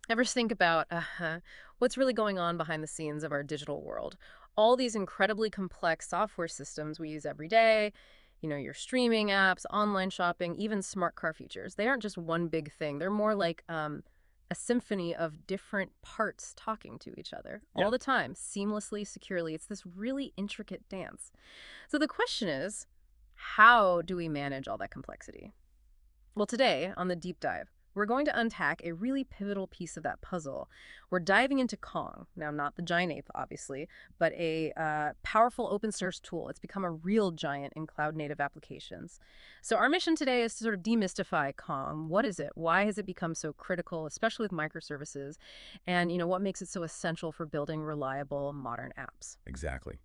Ever think about what's really going on behind the scenes of our digital world? All these incredibly complex software systems we use every day, your streaming apps, online shopping, even smart car features. They aren't just one big thing. They're more like a symphony of different parts talking to each other Yeah. all the time, seamlessly, securely. It's this really intricate dance. So the question is, how do we manage all that complexity? Well, today on the deep dive, we're going to unpack a really pivotal piece of that puzzle. We're diving into Kong. Now, not the giant ape, obviously, but a powerful open source tool. It's become a real giant in cloud native applications. So, our mission today is to sort of demystify Kong. What is it? Why has it become so critical, especially with microservices? And, what makes it so essential for building reliable modern apps? Exactly.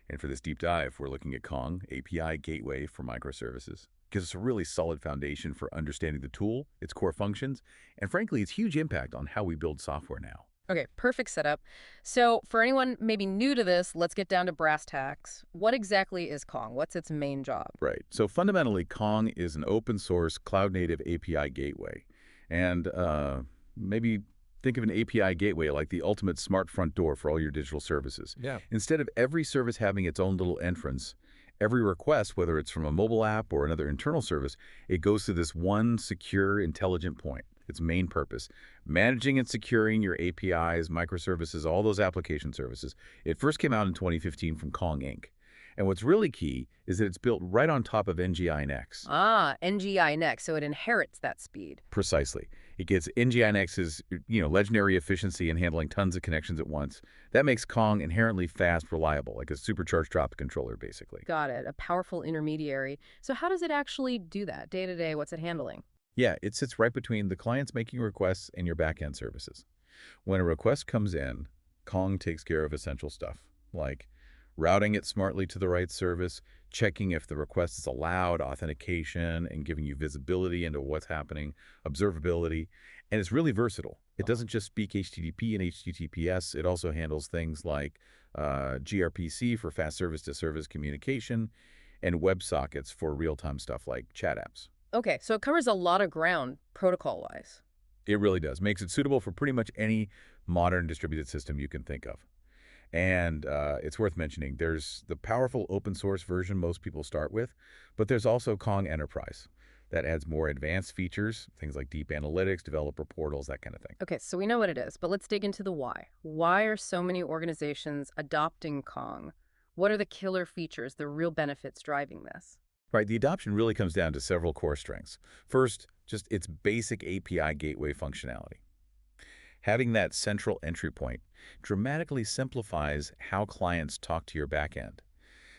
And for this deep dive, we're looking at Kong, API Gateway for Microservices. Gives us a really solid foundation for understanding the tool, its core functions, and frankly, its huge impact on how we build software now. Okay, perfect setup. So, for anyone maybe new to this, let's get down to brass tacks. What exactly is Kong? What's its main job? Right. So fundamentally, Kong is an open source cloud native API gateway. And maybe think of an API gateway like the ultimate smart front door for all your digital services. Yeah. Instead of every service having its own little entrance, every request, whether it's from a mobile app or another internal service, it goes to this one secure, intelligent point. Its main purpose, managing and securing your APIs, microservices, all those application services. It first came out in 2015 from Kong Inc. And what's really key is that it's built right on top of NGINX. Ah, NGI next, so it inherits that speed. Precisely. It gets NGINX's, legendary efficiency in handling tons of connections at once. That makes Kong inherently fast, reliable, like a supercharged drop controller, basically. Got it, a powerful intermediary. So how does it actually do that day to day? What's it handling? Yeah, it sits right between the clients making requests and your backend services. When a request comes in, Kong takes care of essential stuff, like routing it smartly to the right service, checking if the request is allowed, authentication, and giving you visibility into what's happening, observability. And it's really versatile. It doesn't just speak HTTP and HTTPS. It also handles things like gRPC for fast service-to-service communication and WebSockets for real-time stuff like chat apps. Okay, so it covers a lot of ground protocol-wise. It really does. Makes it suitable for pretty much any modern distributed system you can think of. And it's worth mentioning, there's the powerful open source version most people start with, but there's also Kong Enterprise that adds more advanced features, things like deep analytics, developer portals, that kind of thing. Okay, so we know what it is, but let's dig into the why. Why are so many organizations adopting Kong? What are the killer features, the real benefits driving this? Right, the adoption really comes down to several core strengths. First, just its basic API gateway functionality. Having that central entry point dramatically simplifies how clients talk to your backend.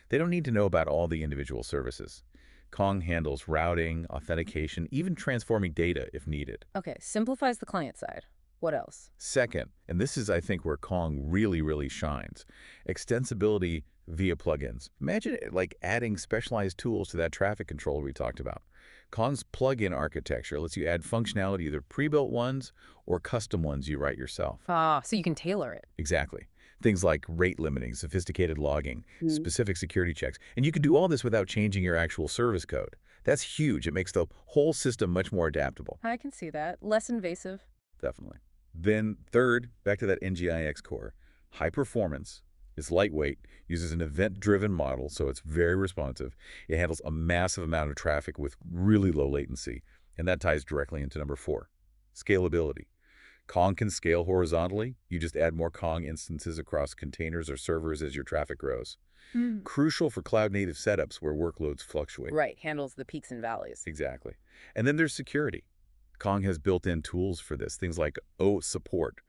They don't need to know about all the individual services. Kong handles routing, authentication, even transforming data if needed. Okay, simplifies the client side. What else? Second, and this is, I think, where Kong really shines, extensibility via plugins. Imagine it like adding specialized tools to that traffic controller we talked about. Kong's plugin architecture lets you add functionality, either pre-built ones or custom ones you write yourself. Ah, so you can tailor it. Exactly. Things like rate limiting, sophisticated logging, Mm. specific security checks. And you can do all this without changing your actual service code. That's huge. It makes the whole system much more adaptable. I can see that. Less invasive. Definitely. Then third, back to that NGIX core. High performance. It's lightweight, uses an event-driven model, so it's very responsive. It handles a massive amount of traffic with really low latency. And that ties directly into number 4, scalability. Kong can scale horizontally. You just add more Kong instances across containers or servers as your traffic grows. Mm. Crucial for cloud-native setups where workloads fluctuate. Right, handles the peaks and valleys. Exactly. And then there's security. Kong has built-in tools for this, things like OAuth support,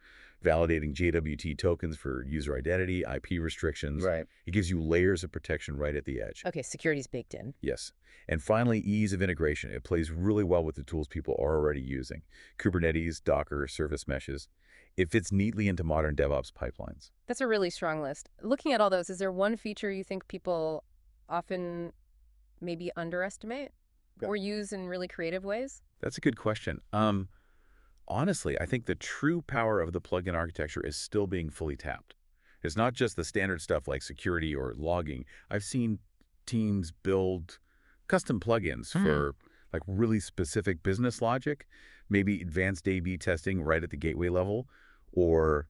validating JWT tokens for user identity, IP restrictions. Right. It gives you layers of protection right at the edge. Okay, security's baked in. Yes. And finally, ease of integration. It plays really well with the tools people are already using. Kubernetes, Docker, service meshes. It fits neatly into modern DevOps pipelines. That's a really strong list. Looking at all those, is there one feature you think people often maybe underestimate Yeah. or use in really creative ways? That's a good question. Honestly, I think the true power of the plugin architecture is still being fully tapped. It's not just the standard stuff like security or logging. I've seen teams build custom plugins for like really specific business logic, maybe advanced A/B testing right at the gateway level, or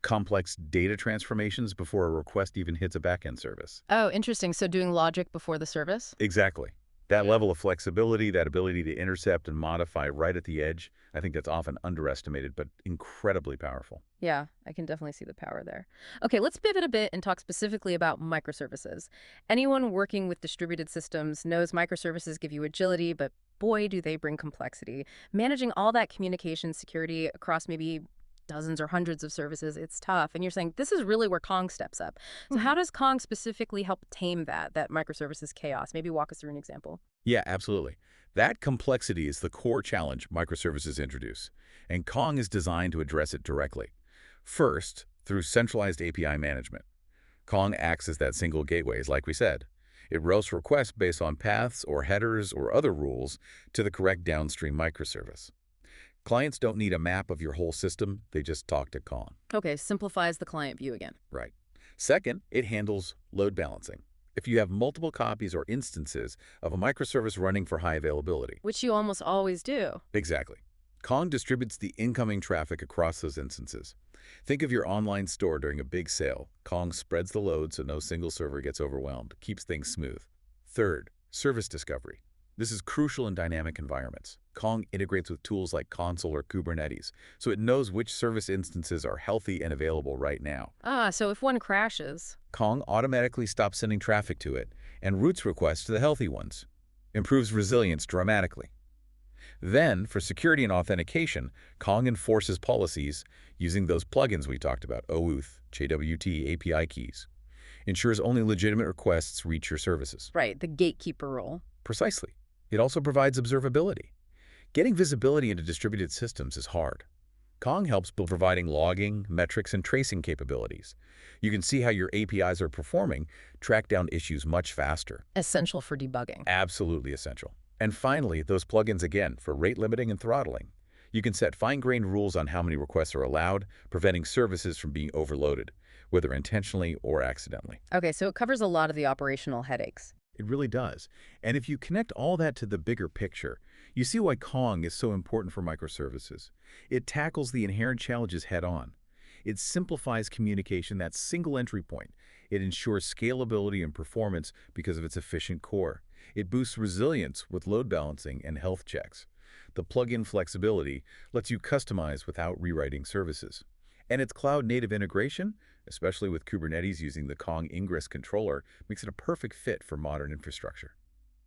complex data transformations before a request even hits a backend service. Oh, interesting. So doing logic before the service? Exactly. That level of flexibility, that ability to intercept and modify right at the edge, I think that's often underestimated, but incredibly powerful. Yeah, I can definitely see the power there. Okay, let's pivot a bit and talk specifically about microservices. Anyone working with distributed systems knows microservices give you agility, but boy, do they bring complexity. Managing all that communication security across maybe dozens or hundreds of services, it's tough. And you're saying this is really where Kong steps up. So how does Kong specifically help tame that microservices chaos? Maybe walk us through an example. Yeah, absolutely. That complexity is the core challenge microservices introduce, and Kong is designed to address it directly. First, through centralized API management. Kong acts as that single gateways, like we said. It routes requests based on paths or headers or other rules to the correct downstream microservice. Clients don't need a map of your whole system, they just talk to Kong. Okay, simplifies the client view again. Right. Second, it handles load balancing. If you have multiple copies or instances of a microservice running for high availability. Which you almost always do. Exactly. Kong distributes the incoming traffic across those instances. Think of your online store during a big sale. Kong spreads the load so no single server gets overwhelmed, keeps things smooth. Third, service discovery. This is crucial in dynamic environments. Kong integrates with tools like Console or Kubernetes, so it knows which service instances are healthy and available right now. Ah, so if one crashes. Kong automatically stops sending traffic to it and routes requests to the healthy ones. Improves resilience dramatically. Then, for security and authentication, Kong enforces policies using those plugins we talked about, OAuth, JWT, API keys. Ensures only legitimate requests reach your services. Right, the gatekeeper role. Precisely. It also provides observability. Getting visibility into distributed systems is hard. Kong helps by providing logging, metrics, and tracing capabilities. You can see how your APIs are performing, track down issues much faster. Essential for debugging. Absolutely essential. And finally, those plugins again for rate limiting and throttling. You can set fine-grained rules on how many requests are allowed, preventing services from being overloaded, whether intentionally or accidentally. Okay, so it covers a lot of the operational headaches. It really does. And if you connect all that to the bigger picture, you see why Kong is so important for microservices. It tackles the inherent challenges head-on. It simplifies communication, that single entry point. It ensures scalability and performance because of its efficient core. It boosts resilience with load balancing and health checks. The plug-in flexibility lets you customize without rewriting services. And its cloud-native integration, especially with Kubernetes using the Kong Ingress controller, makes it a perfect fit for modern infrastructure.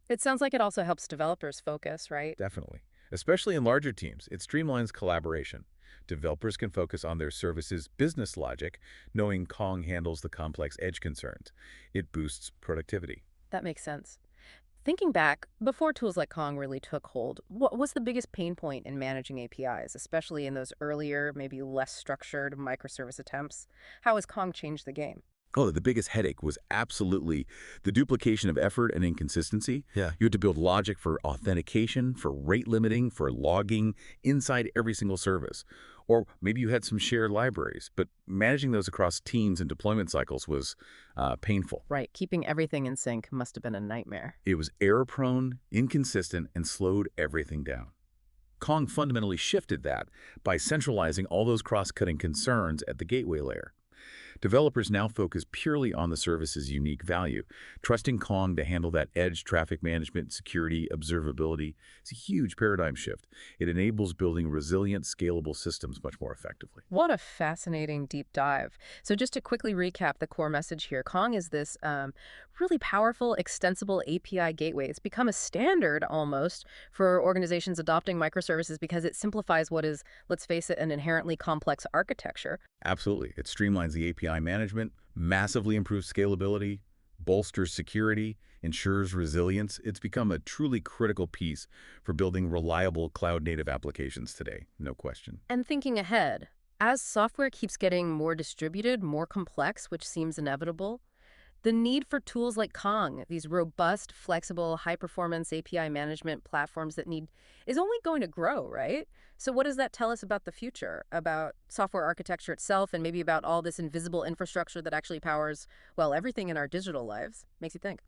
It sounds like it also helps developers focus, right? Definitely. Especially in larger teams, it streamlines collaboration. Developers can focus on their services' business logic, knowing Kong handles the complex edge concerns. It boosts productivity. That makes sense. Thinking back, before tools like Kong really took hold, what was the biggest pain point in managing APIs, especially in those earlier, maybe less structured microservice attempts? How has Kong changed the game? Oh, the biggest headache was absolutely the duplication of effort and inconsistency. Yeah. You had to build logic for authentication, for rate limiting, for logging inside every single service. Or maybe you had some shared libraries, but managing those across teams and deployment cycles was painful. Right, keeping everything in sync must have been a nightmare. It was error-prone, inconsistent, and slowed everything down. Kong fundamentally shifted that by centralizing all those cross-cutting concerns at the gateway layer. Developers now focus purely on the service's unique value, trusting Kong to handle that edge traffic management, security, observability. It's a huge paradigm shift. It enables building resilient, scalable systems much more effectively. What a fascinating deep dive. So just to quickly recap the core message here, Kong is this really powerful, extensible API gateway. It's become a standard almost for organizations adopting microservices because it simplifies what is, let's face it, an inherently complex architecture. Absolutely. It streamlines the API management, massively improves scalability, bolsters security, ensures resilience. It's become a truly critical piece for building reliable cloud-native applications today, no question. And thinking ahead, as software keeps getting more distributed, more complex, which seems inevitable, the need for tools like Kong, these robust, flexible, high-performance API management platforms is only going to grow, right? So what does that tell us about the future, about software architecture itself, and maybe about all this invisible infrastructure that actually powers, well, everything in our digital lives? Makes you think.